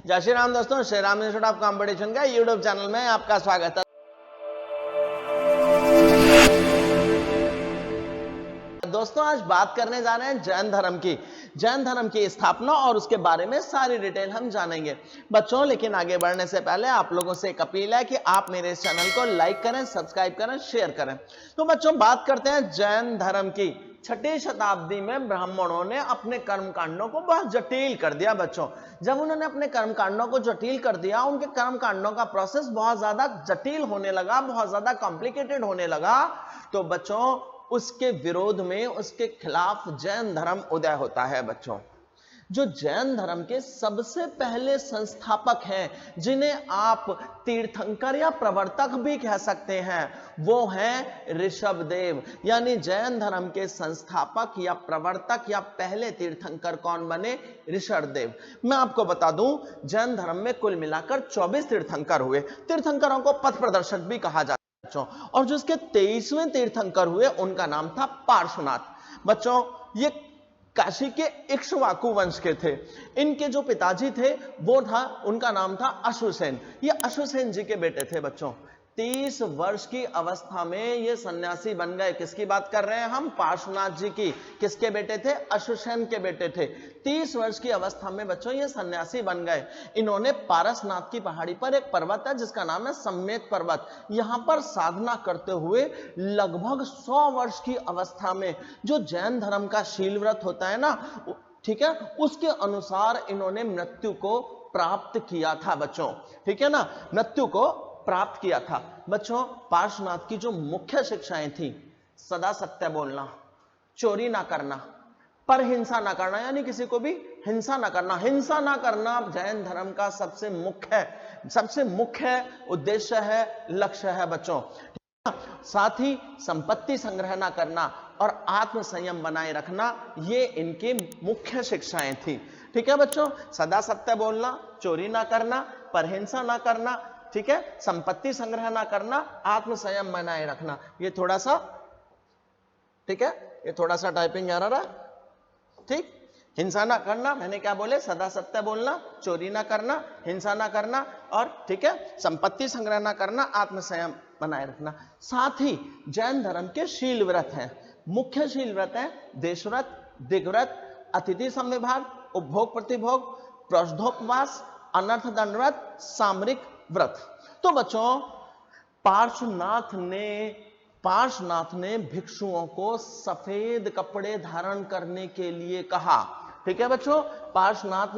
जय श्री राम दोस्तों, Shri Ram institute of competition का यूट्यूब चैनल में आपका स्वागत है। दोस्तों आज बात करने जा रहे हैं जैन धर्म की स्थापना और उसके बारे में सारी डिटेल हम जानेंगे बच्चों। लेकिन आगे बढ़ने से पहले आप लोगों से एक अपील है कि आप मेरे इस चैनल को लाइक करें, सब्सक्राइब करें, शेयर करें। तो बच्चों बात करते हैं जैन धर्म की। 6ठी शताब्दी में ब्राह्मणों ने अपने कर्मकांडों को बहुत जटिल कर दिया बच्चों। जब उन्होंने अपने कर्मकांडों को जटिल कर दिया, उनके कर्मकांडों का प्रोसेस बहुत ज्यादा जटिल होने लगा, बहुत ज्यादा कॉम्प्लिकेटेड होने लगा, तो बच्चों उसके विरोध में, उसके खिलाफ जैन धर्म उदय होता है बच्चों। जो जैन धर्म के सबसे पहले संस्थापक हैं, जिन्हें आप तीर्थंकर या प्रवर्तक भी कह सकते हैं, वो हैं ऋषभदेव। यानी जैन धर्म के संस्थापक या प्रवर्तक या पहले तीर्थंकर कौन बने? ऋषभदेव। मैं आपको बता दूं, जैन धर्म में कुल मिलाकर 24 तीर्थंकर हुए। तीर्थंकरों को पथ प्रदर्शक भी कहा जाता है बच्चों। और जो इसके 23वें तीर्थंकर हुए, उनका नाम था पार्श्वनाथ। बच्चों ये काशी के इक्ष्वाकु वंश के थे। इनके जो पिताजी थे वो था, उनका नाम था अश्वसेन। ये अश्वसेन जी के बेटे थे बच्चों। 30 वर्ष की अवस्था में ये सन्यासी बन गए। किसकी बात कर रहे हैं हम? पार्श्वनाथ जी की। किसके बेटे थे? अश्वसेन के बेटे थे। 30 वर्ष की अवस्था में बच्चों ये सन्यासी बन गए। इन्होंने पारसनाथ की पहाड़ी पर एक पर्वत है जिसका नाम है सम्मेत पर्वत, यहां पर साधना करते हुए लगभग 100 वर्ष की अवस्था में जो जैन धर्म का शील व्रत होता है ना, ठीक है, उसके अनुसार इन्होंने मृत्यु को प्राप्त किया था बच्चों। ठीक है ना, मृत्यु को प्राप्त किया था बच्चों। पार्श्वनाथ की जो मुख्य शिक्षाएं थी, सदा सत्य बोलना, चोरी ना करना, पर हिंसा ना करना, यानी किसी को भी हिंसा ना करना। हिंसा ना करना जैन धर्म का सबसे मुख्य उद्देश्य है, लक्ष्य है बच्चों। साथ ही संपत्ति संग्रह ना करना और आत्म संयम बनाए रखना, ये इनकी मुख्य शिक्षाएं थी। ठीक है बच्चों, सदा सत्य बोलना, चोरी ना करना, परहिंसा ना करना, ठीक है, संपत्ति संग्रह ना करना, आत्म संयम बनाए रखना। ये थोड़ा सा, ठीक है, ये थोड़ा सा टाइपिंग एरर है। ठीक, हिंसा ना करना, मैंने क्या बोले? सदा सत्य बोलना, चोरी ना करना, हिंसा ना करना, और ठीक है, संपत्ति संग्रह ना करना, आत्म संयम बनाए रखना। साथ ही जैन धर्म के शील व्रत हैं। मुख्य शील व्रत है देशव्रत, दिग्व्रत, अतिथि समविभाग, उपभोग प्रतिभोग, प्रौषधोपवास, अनर्थ दंडव्रत, सामरिक व्रत। तो बच्चों पार्श्वनाथ ने भिक्षुओं को सफेद कपड़े धारण करने के लिए कहा। ठीक है बच्चों, पार्श्वनाथ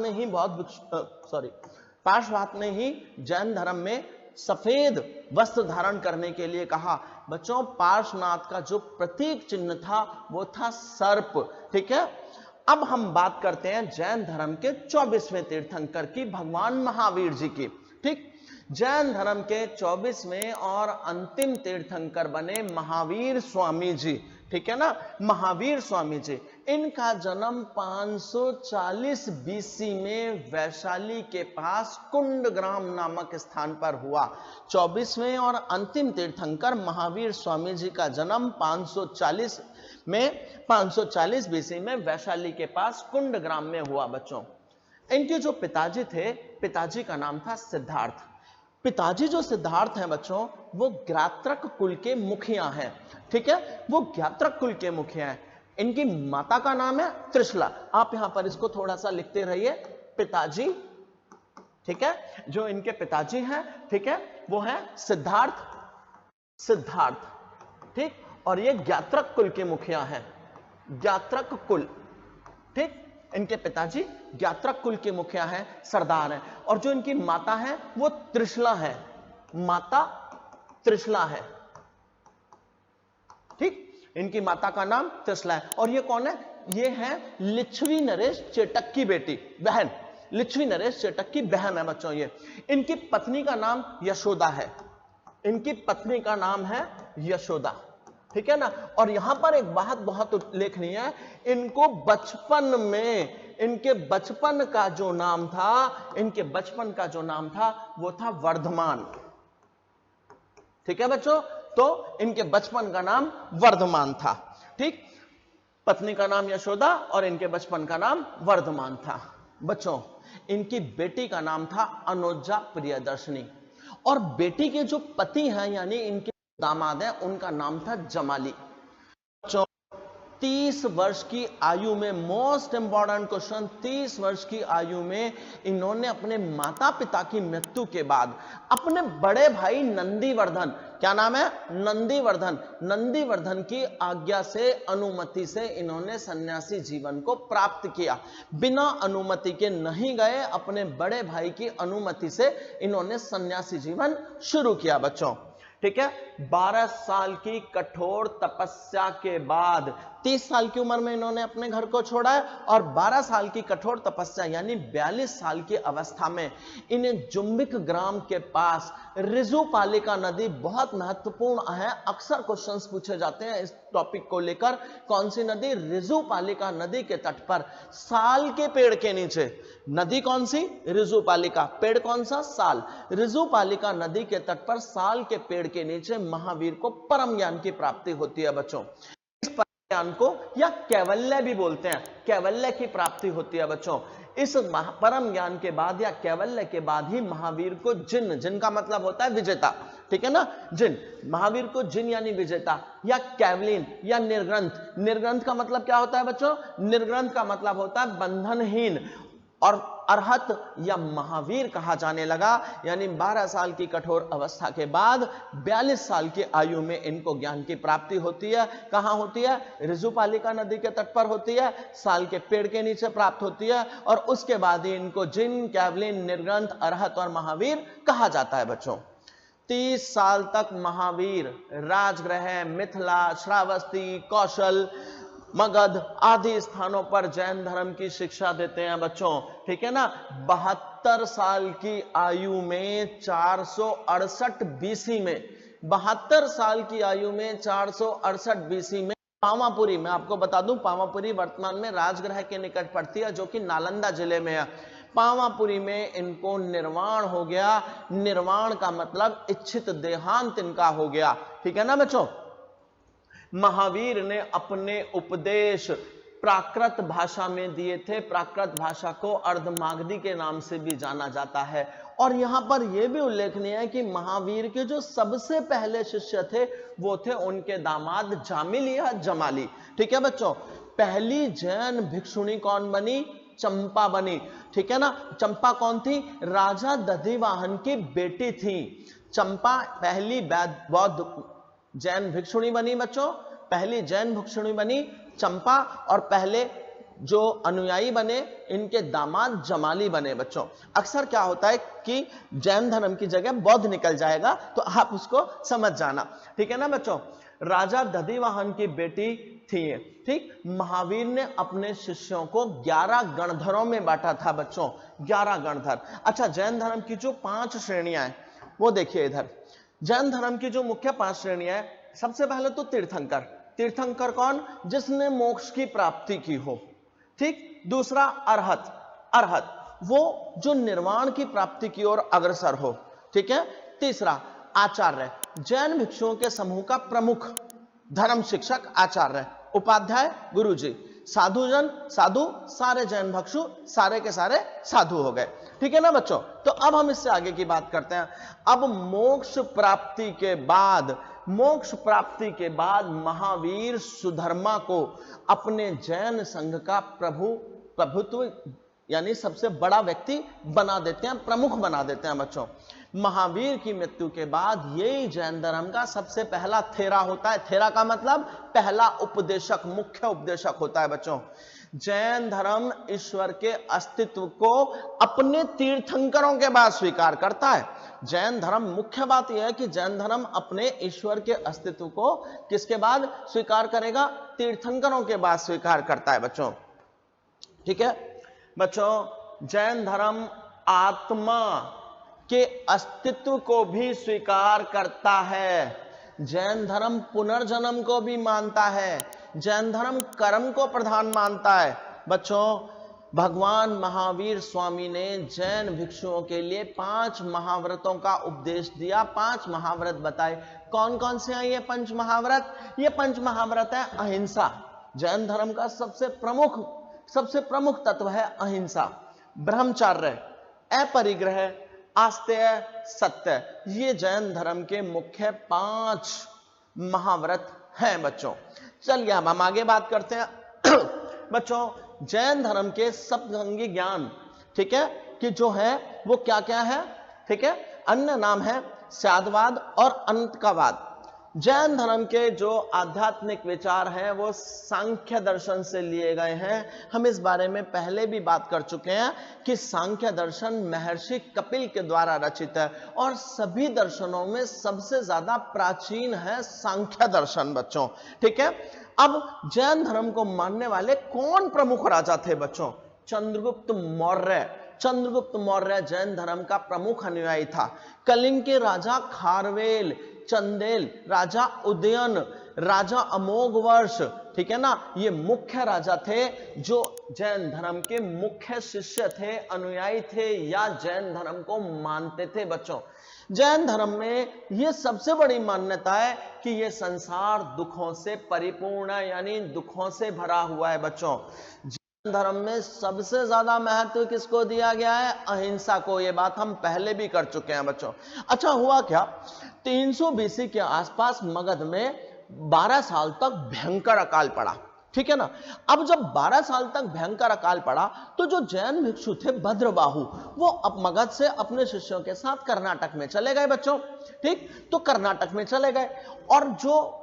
ने ही जैन धर्म में सफेद वस्त्र धारण करने के लिए कहा। बच्चों पार्श्वनाथ का जो प्रतीक चिन्ह था वो था सर्प। ठीक है, अब हम बात करते हैं जैन धर्म के 24वें तीर्थंकर की, भगवान महावीर जी की। ठीक, जैन धर्म के 24वें और अंतिम तीर्थंकर बने महावीर स्वामी जी। ठीक है ना, महावीर स्वामी जी। इनका जन्म 540 बीसी में वैशाली के पास कुंडग्राम नामक स्थान पर हुआ। 24वें और अंतिम तीर्थंकर महावीर स्वामी जी का जन्म 540 बीसी में वैशाली के पास कुंडग्राम में हुआ बच्चों। इनके जो पिताजी थे, पिताजी का नाम था सिद्धार्थ। पिताजी जो सिद्धार्थ हैं बच्चों, वो ज्ञात्रक कुल के मुखिया हैं। ठीक है, वो ज्ञात्रक कुल के मुखिया हैं। इनकी माता का नाम है त्रिशला। आप यहां पर इसको थोड़ा सा लिखते रहिए, पिताजी। ठीक है, जो इनके पिताजी हैं, ठीक है, वो है सिद्धार्थ। ठीक, और ये ज्ञात्रक कुल के मुखिया हैं, ज्ञात्रक कुल। ठीक, इनके पिताजी ज्ञात्रक कुल के मुखिया हैं, सरदार हैं। और जो इनकी माता है वो त्रिशला है, माता त्रिशला है। ठीक, इनकी माता का नाम त्रिशला है। और ये कौन है? ये है लिच्छवी नरेश चेटक की बेटी, बहन। लिच्छवी नरेश चेटक की बहन है बच्चों ये। इनकी पत्नी का नाम यशोदा है। इनकी पत्नी का नाम है यशोदा। ठीक है ना, और यहां पर एक बात बहुत उल्लेखनीय है, इनके बचपन का जो नाम था वो था वर्धमान। ठीक है बच्चों, तो इनके बचपन का नाम वर्धमान था। ठीक, पत्नी का नाम यशोदा और इनके बचपन का नाम वर्धमान था बच्चों। इनकी बेटी का नाम था अनुजा प्रियदर्शनी, और बेटी के जो पति हैं यानी इनके दामाद हैं उनका नाम था जमाली। 30 वर्ष की आयु में, मोस्ट इंपॉर्टेंट क्वेश्चन, 30 वर्ष की आयु में इन्होंने अपने माता पिता की मृत्यु के बाद अपने बड़े भाई नंदीवर्धन, क्या नाम है, नंदीवर्धन, नंदीवर्धन की आज्ञा से, अनुमति से इन्होंने सन्यासी जीवन को प्राप्त किया। बिना अनुमति के नहीं गए, अपने बड़े भाई की अनुमति से इन्होंने सन्यासी जीवन शुरू किया बच्चों। ठीक है, 12 साल की कठोर तपस्या के बाद 30 साल की उम्र में इन्होंने अपने घर को छोड़ा है, और 12 साल की कठोर तपस्या यानी 42 साल की अवस्था में इन्हें जुम्बिक ग्राम के पास ऋजुपालिका नदी, बहुत महत्वपूर्ण है, अक्सर क्वेश्चंस पूछे जाते हैं इस टॉपिक को लेकर, कौन सी नदी, ऋजुपालिका नदी के तट पर साल के पेड़ के नीचे, नदी कौन सी, ऋजुपालिका, पेड़ कौन सा, साल, ऋजुपालिका नदी के तट पर साल के पेड़ के नीचे महावीर को परम ज्ञान की प्राप्ति होती है बच्चों। इस परम ज्ञान को या कैवल्य भी बोलते हैं, कैवल्य की प्राप्ति होती है बच्चों। इस परम ज्ञान के बाद या कैवल्य के बाद ही महावीर को जिन, जिन का मतलब होता है विजेता, ठीक है ना, जिन, महावीर को जिन यानी विजेता, या कैवलिन या निर्ग्रंथ, निर्ग्रंथ का मतलब क्या होता है बच्चों, निर्ग्रंथ का मतलब होता है बंधनहीन, और अरहत या महावीर कहा जाने लगा। यानी 12 साल की कठोर अवस्था के बाद 42 साल की आयु में इनको ज्ञान की प्राप्ति होती है। कहां होती है, ऋजुपालिका नदी के तट पर होती है, साल के पेड़ के नीचे प्राप्त होती है, और उसके बाद ही इनको जिन, कैवलिन, निर्ग्रंथ, अरहत और महावीर कहा जाता है बच्चों। 30 साल तक महावीर राजगृह, मिथिला, श्रावस्ती, कौशल, मगध आदि स्थानों पर जैन धर्म की शिक्षा देते हैं बच्चों। ठीक है ना, 72 साल की आयु में 468 बीसी में, 72 साल की आयु में 468 बीसी में पावापुरी, मैं आपको बता दूं पावापुरी वर्तमान में राजगृह के निकट पड़ती है जो कि नालंदा जिले में है। पावापुरी में इनको निर्वाण हो गया, निर्वाण का मतलब इच्छित देहांत इनका हो गया। ठीक है ना बच्चों, महावीर ने अपने उपदेश प्राकृत भाषा में दिए थे। प्राकृत भाषा को अर्धमागधी के नाम से भी जाना जाता है। और यहां पर यह भी उल्लेखनीय है कि महावीर के जो सबसे पहले शिष्य थे वो थे उनके दामाद जामिली या जमाली। ठीक है बच्चों, पहली जैन भिक्षुणी कौन बनी, चंपा बनी। ठीक है ना, चंपा कौन थी, राजा दधिवाहन की बेटी थी। चंपा पहली बौद्ध जैन भिक्षुणी बनी बच्चों, पहली जैन भिक्षुणी बनी चंपा, और पहले जो अनुयायी बने इनके दामाद जमाली बने बच्चों। अक्सर क्या होता है कि जैन धर्म की जगह बौद्ध निकल जाएगा, तो आप उसको समझ जाना। ठीक है ना बच्चों, राजा दधिवाहन की बेटी थी। ठीक, महावीर ने अपने शिष्यों को 11 गणधरों में बांटा था बच्चों, 11 गणधर। अच्छा, जैन धर्म की जो 5 श्रेणियां हैं वो देखिए इधर। जैन धर्म की जो मुख्य 5 श्रेणियां हैं, सबसे पहले तो तीर्थंकर। तीर्थंकर कौन, जिसने मोक्ष की प्राप्ति की हो। ठीक, दूसरा अरहत, अरहत वो जो निर्वाण की प्राप्ति की ओर अग्रसर हो। ठीक है, तीसरा आचार्य, जैन भिक्षुओं के समूह का प्रमुख धर्म शिक्षक आचार्य, उपाध्याय गुरुजी, साधुजन, साधु, सारे जैन भिक्षु सारे के सारे साधु हो गए। ठीक है ना बच्चों, तो अब हम इससे आगे की बात करते हैं। अब मोक्ष प्राप्ति के बाद, मोक्ष प्राप्ति के बाद महावीर सुधर्मा को अपने जैन संघ का प्रभुत्व यानी सबसे बड़ा व्यक्ति बना देते हैं, प्रमुख बना देते हैं बच्चों। महावीर की मृत्यु के बाद यही जैन धर्म का सबसे पहला थेरा होता है। थेरा का मतलब पहला उपदेशक, मुख्य उपदेशक होता है बच्चों। जैन धर्म ईश्वर के अस्तित्व को अपने तीर्थंकरों के बाद स्वीकार करता है। जैन धर्म, मुख्य बात यह है कि जैन धर्म अपने ईश्वर के अस्तित्व को किसके बाद स्वीकार करेगा, तीर्थंकरों के बाद स्वीकार करता है बच्चों। ठीक है बच्चों, जैन धर्म आत्मा के अस्तित्व को भी स्वीकार करता है। जैन धर्म पुनर्जन्म को भी मानता है। जैन धर्म कर्म को प्रधान मानता है बच्चों। भगवान महावीर स्वामी ने जैन भिक्षुओं के लिए 5 महाव्रतों का उपदेश दिया। 5 महाव्रत बताए। कौन कौन से हैं ये 5 महाव्रत? ये 5 महाव्रत है अहिंसा। जैन धर्म का सबसे प्रमुख तत्व है अहिंसा। ब्रह्मचर्य, अपरिग्रह, आस्तेय, सत्य, ये जैन धर्म के मुख्य 5 महाव्रत हैं बच्चों। चलिए अब हम आगे बात करते हैं बच्चों जैन धर्म के सप्तअंगी ज्ञान, ठीक है, कि जो है वो क्या क्या है, ठीक है। अन्य नाम है स्यादवाद और अंतकावाद। जैन धर्म के जो आध्यात्मिक विचार हैं वो सांख्य दर्शन से लिए गए हैं। हम इस बारे में पहले भी बात कर चुके हैं कि सांख्य दर्शन महर्षि कपिल के द्वारा रचित है और सभी दर्शनों में सबसे ज्यादा प्राचीन है सांख्य दर्शन बच्चों, ठीक है। अब जैन धर्म को मानने वाले कौन प्रमुख राजा थे बच्चों? चंद्रगुप्त मौर्य। चंद्रगुप्त मौर्य जैन धर्म का प्रमुख अनुयायी था। कलिंग के राजा खारवेल, चंदेल, राजा उदयन, राजा अमोघवर्ष, ठीक है ना, ये मुख्य राजा थे जो जैन धर्म के मुख्य शिष्य थे, अनुयायी थे या जैन धर्म को मानते थे बच्चों। जैन धर्म में ये सबसे बड़ी मान्यता है कि ये संसार दुखों से परिपूर्ण है, यानी दुखों से भरा हुआ है बच्चों। जैन धर्म में सबसे ज्यादा महत्व किसको दिया गया है? अहिंसा को। ये बात हम पहले भी कर चुके हैं बच्चों। अच्छा हुआ क्या, 300 BC के आसपास मगध में 12 साल तक भयंकर अकाल पड़ा, ठीक है ना। अब जब 12 साल तक भयंकर अकाल पड़ा तो जो जैन भिक्षु थे भद्रबाहु, वो अब मगध से अपने शिष्यों के साथ कर्नाटक में चले गए बच्चों, ठीक। तो कर्नाटक में चले गए और जो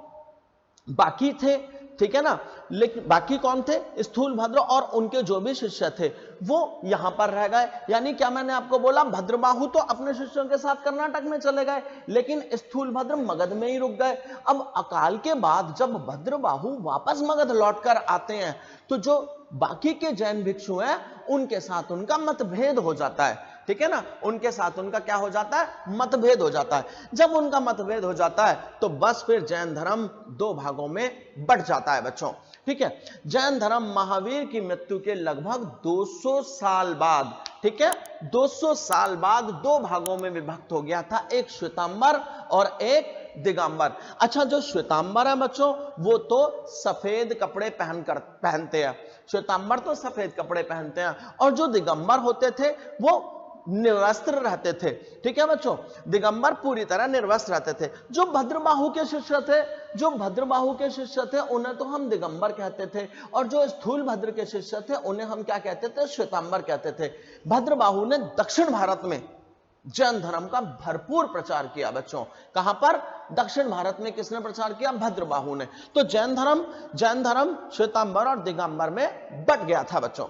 बाकी थे, ठीक है ना, लेकिन बाकी कौन थे? स्थूलभद्र और उनके जो भी शिष्य थे वो यहां पर रह गए। यानी क्या मैंने आपको बोला, भद्रबाहु तो अपने शिष्यों के साथ कर्नाटक में चले गए लेकिन स्थूलभद्र मगध में ही रुक गए। अब अकाल के बाद जब भद्रबाहु वापस मगध लौटकर आते हैं तो जो बाकी के जैन भिक्षु हैं उनके साथ उनका मतभेद हो जाता है, ठीक है ना। उनके साथ उनका क्या हो जाता है? मतभेद हो जाता है। जब उनका मतभेद हो जाता है तो बस फिर जैन धर्म 2 भागों में बंट जाता है बच्चों, ठीक है। जैन धर्म महावीर की मृत्यु के लगभग 200 साल बाद, ठीक है, 200 साल बाद 2 भागों में विभक्त हो गया था, एक श्वेतांबर और एक दिगंबर। अच्छा, जो श्वेतांबर है बच्चों वो तो सफेद कपड़े पहनते हैं, श्वेतांबर तो सफेद कपड़े पहनते हैं, और जो दिगंबर होते थे वो निर्वस्त्र रहते थे, ठीक है बच्चों। दिगंबर पूरी तरह निर्वस्त्र रहते थे। जो भद्रबाहु के शिष्य थे, जो भद्रबाहु के शिष्य थे उन्हें तो हम दिगंबर कहते थे, और जो स्थूल भद्र के शिष्य थे उन्हें हम क्या कहते थे? श्वेतांबर कहते थे। भद्रबाहु ने दक्षिण भारत में जैन धर्म का भरपूर प्रचार किया बच्चों। कहां पर? दक्षिण भारत में किसने प्रचार किया? भद्रबाहु ने। तो जैन धर्म श्वेतांबर और दिगंबर में बट गया था बच्चों।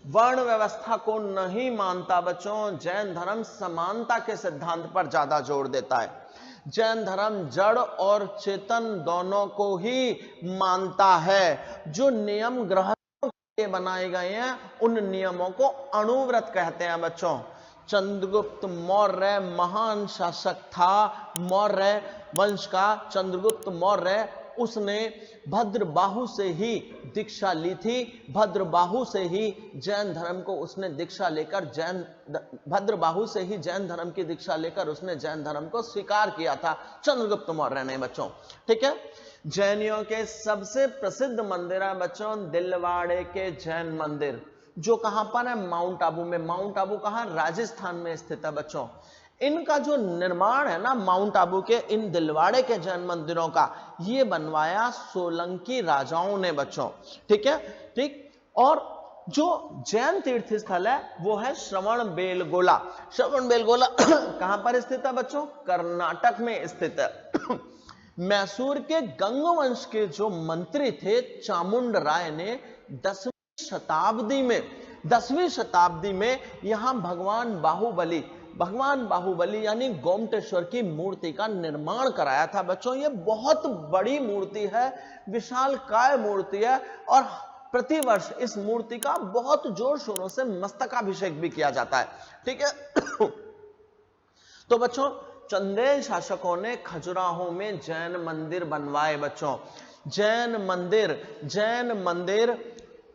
वर्ण व्यवस्था को नहीं मानता बच्चों। जैन धर्म समानता के सिद्धांत पर ज्यादा जोर देता है। जैन धर्म जड़ और चेतन दोनों को ही मानता है। जो नियम ग्रहणों के लिए बनाए गए हैं उन नियमों को अणुव्रत कहते हैं बच्चों। चंद्रगुप्त मौर्य महान शासक था, मौर्य वंश का चंद्रगुप्त मौर्य, उसने भद्रबाहु से ही दीक्षा ली थी। भद्रबाहु से ही जैन धर्म को उसने दीक्षा लेकर भद्रबाहु से ही जैन धर्म की दीक्षा लेकर उसने जैन धर्म को स्वीकार किया था चंद्रगुप्त मौर्य ने बच्चों, ठीक है। जैनियों के सबसे प्रसिद्ध मंदिर है बच्चों दिलवाड़े के जैन मंदिर, जो कहां पर है? माउंट आबू में। माउंट आबू कहां? राजस्थान में स्थित है बच्चों। इनका जो निर्माण है ना माउंट आबू के इन दिलवाड़े के जैन मंदिरों का, ये बनवाया सोलंकी राजाओं ने बच्चों, ठीक है, ठीक। और जो जैन तीर्थ स्थल है वो है श्रवण बेलगोला। श्रवण बेलगोला कहां पर स्थित है बच्चों? कर्नाटक में स्थित है। मैसूर के गंगवंश के जो मंत्री थे चामुंड राय ने 10वीं शताब्दी में यहां भगवान बाहुबली यानी गोमटेश्वर की मूर्ति का निर्माण कराया था बच्चों। ये बहुत बड़ी मूर्ति है, विशालकाय मूर्ति है, और प्रतिवर्ष इस मूर्ति का बहुत जोर शोरों से मस्तकाभिषेक भी किया जाता है, ठीक है। तो बच्चों चंदेल शासकों ने खजुराहो में जैन मंदिर बनवाए बच्चों। जैन मंदिर,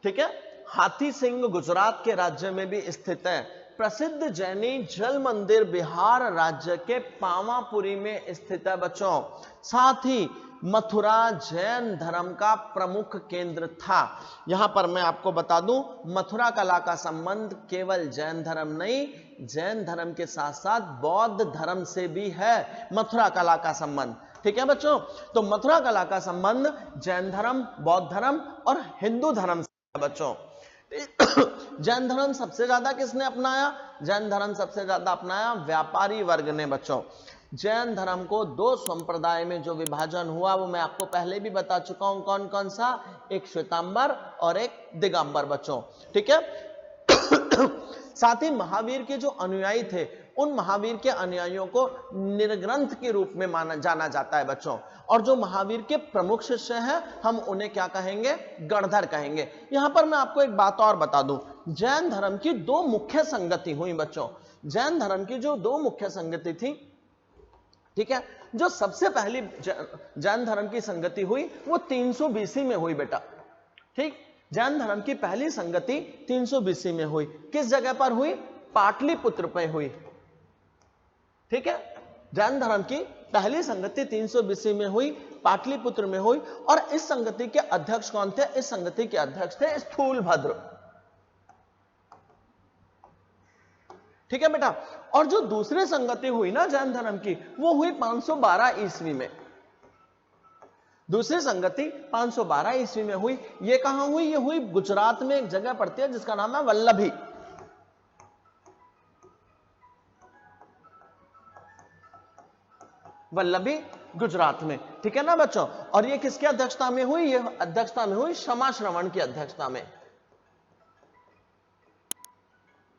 ठीक है। हाथी सिंह गुजरात के राज्य में भी स्थित है। प्रसिद्ध जैनी जल मंदिर बिहार राज्य के पावापुरी में स्थित है बच्चों। साथ ही मथुरा जैन धर्म का प्रमुख केंद्र था। यहां पर मैं आपको बता दूं, मथुरा कला का संबंध केवल जैन धर्म नहीं, जैन धर्म के साथ साथ बौद्ध धर्म से भी है मथुरा कला का संबंध। ठीक है बच्चों, तो मथुरा कला का संबंध जैन धर्म, बौद्ध धर्म और हिंदू धर्म से है बच्चों। जैन धर्म सबसे ज्यादा किसने अपनाया? जैन धर्म सबसे ज्यादा अपनाया व्यापारी वर्ग ने बच्चों। जैन धर्म को दो संप्रदाय में जो विभाजन हुआ वो मैं आपको पहले भी बता चुका हूं, कौन कौन सा? एक श्वेतांबर और एक दिगंबर बच्चों। ठीक है। साथ ही महावीर के जो अनुयायी थे, उन महावीर के अनुयायियों को निर्ग्रंथ के रूप में जाना जाता है बच्चों। और जो महावीर के प्रमुख शिष्य हैं, हम उन्हें क्या कहेंगे? गणधर कहेंगे। यहां पर मैं आपको एक बात और बता दूं, जैन धर्म की दो मुख्य संगति हुई बच्चों। जैन धर्म की जो दो मुख्य संगति थी, ठीक है, जो सबसे पहली जैन धर्म की संगति हुई वो 300 बीसी में हुई बेटा। ठीक, जैन धर्म की पहली संगति 300 बीसी में हुई। किस जगह पर हुई? पाटलिपुत्र पे हुई। ठीक है, जैन धर्म की पहली संगति 300 बीसी में हुई, पाटलिपुत्र में हुई। और इस संगति के अध्यक्ष कौन थे? इस संगति के अध्यक्ष थे स्थूलभद्र। ठीक है बेटा। और जो दूसरी संगति हुई ना जैन धर्म की, वो हुई 512 ईस्वी में। दूसरी संगति 512 ईस्वी में हुई। ये कहां हुई? ये हुई गुजरात में, एक जगह पड़ती है जिसका नाम है वल्लभी। वल्लभी गुजरात में। ठीक है ना बच्चों। और ये किसकी अध्यक्षता में हुई? ये अध्यक्षता में हुई क्षमा श्रवण की अध्यक्षता में।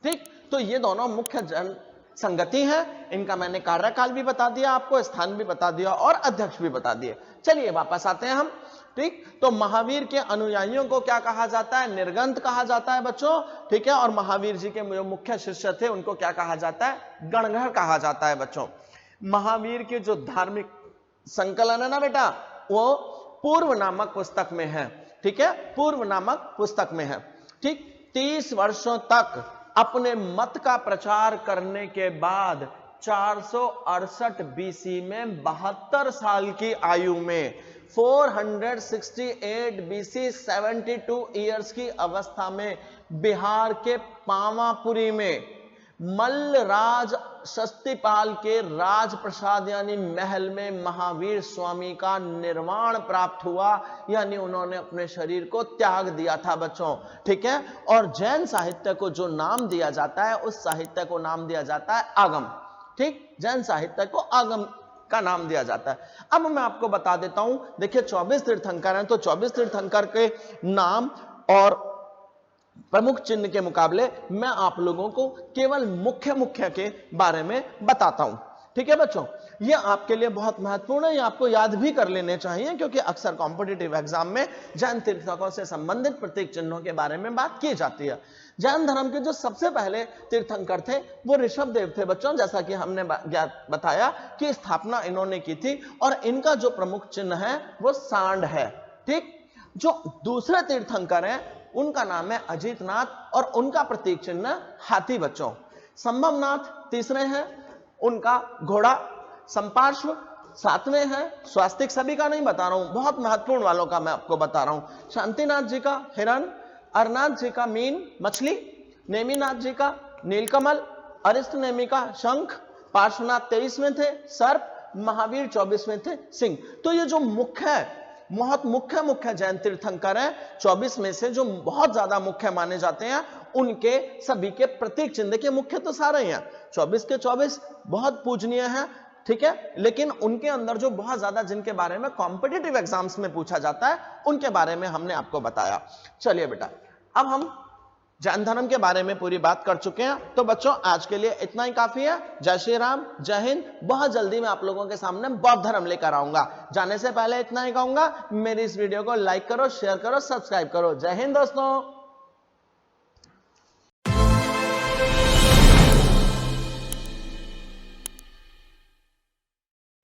ठीक, तो ये दोनों मुख्य जन संगति है। इनका मैंने कार्यकाल भी बता दिया आपको, स्थान भी बता दिया और अध्यक्ष भी बता दिए। चलिए वापस आते हैं हम। ठीक, तो महावीर के अनुयायियों को क्या कहा जाता है? निर्ग्रंथ कहा जाता है बच्चों। ठीक है, और महावीर जी के जो मुख्य शिष्य थे उनको क्या कहा जाता है? गणधर कहा जाता है बच्चों। महावीर के जो धार्मिक संकलन है ना बेटा, वो पूर्व नामक पुस्तक में है। ठीक है, पूर्व नामक पुस्तक में है। ठीक, 30 वर्षों तक अपने मत का प्रचार करने के बाद 468 बीसी में 72 साल की आयु में 468 बीसी 72 ईयर्स की अवस्था में बिहार के पावापुरी में मल्लराज शस्तिपाल के राजप्रसाद यानी महल में महावीर स्वामी का निर्वाण प्राप्त हुआ, यानी उन्होंने अपने शरीर को त्याग दिया था बच्चों। ठीक है, और जैन साहित्य को जो नाम दिया जाता है, उस साहित्य को नाम दिया जाता है आगम। ठीक, जैन साहित्य को आगम का नाम दिया जाता है। अब मैं आपको बता देता हूं, देखिए 24 तीर्थंकर हैं, तो 24 तीर्थंकर के नाम और प्रमुख चिन्ह के मुकाबले मैं आप लोगों को केवल मुख्य के बारे में बताता हूं। ठीक है बच्चों, ये आपके लिए बहुत महत्वपूर्ण है, ये आपको याद भी कर लेने चाहिए, क्योंकि अक्सर कॉम्पिटिटिव एग्जाम में जैन तीर्थंकरों से संबंधित प्रतीक चिन्हों के बारे में बात की जाती है। जैन धर्म के जो सबसे पहले तीर्थंकर थे वो ऋषभ देव थे बच्चों, जैसा कि हमने बताया कि स्थापना इन्होंने की थी। और इनका जो प्रमुख चिन्ह है वो सांड है। ठीक, जो दूसरे तीर्थंकर हैं उनका नाम है अजीतनाथ और उनका प्रतीक चिन्ह हाथी बच्चों। संभवनाथ तीसरे हैं, उनका घोड़ा। संपार्श्व सातवें हैं, स्वास्तिक सभी का नहीं बता रहा हूं, बहुत महत्वपूर्ण वालों का मैं आपको बता रहा हूं। शांतिनाथ जी का हिरण, अरनाथ जी का मीन मछली, नेमिनाथ जी का नीलकमल, अरिष्ट नेमी का शंख, पार्श्वनाथ 23वें थे सर्प, महावीर 24वें थे सिंह। तो ये जो मुख्य है, बहुत मुख्य जैन तीर्थंकर हैं, 24 में से जो बहुत ज्यादा मुख्य माने जाते हैं, उनके सभी के प्रतीक चिन्ह के मुख्य तो सारे हैं 24 के 24 बहुत पूजनीय हैं। ठीक है, लेकिन उनके अंदर जो बहुत ज्यादा जिनके बारे में कॉम्पिटिटिव एग्जाम्स में पूछा जाता है, उनके बारे में हमने आपको बताया। चलिए बेटा, अब हम जैन धर्म के बारे में पूरी बात कर चुके हैं। तो बच्चों आज के लिए इतना ही काफी है। जय श्री राम, जय हिंद। बहुत जल्दी मैं आप लोगों के सामने बौद्ध धर्म लेकर आऊंगा। जाने से पहले इतना ही कहूंगा, मेरी इस वीडियो को लाइक करो, शेयर करो, सब्सक्राइब करो। जय हिंद दोस्तों।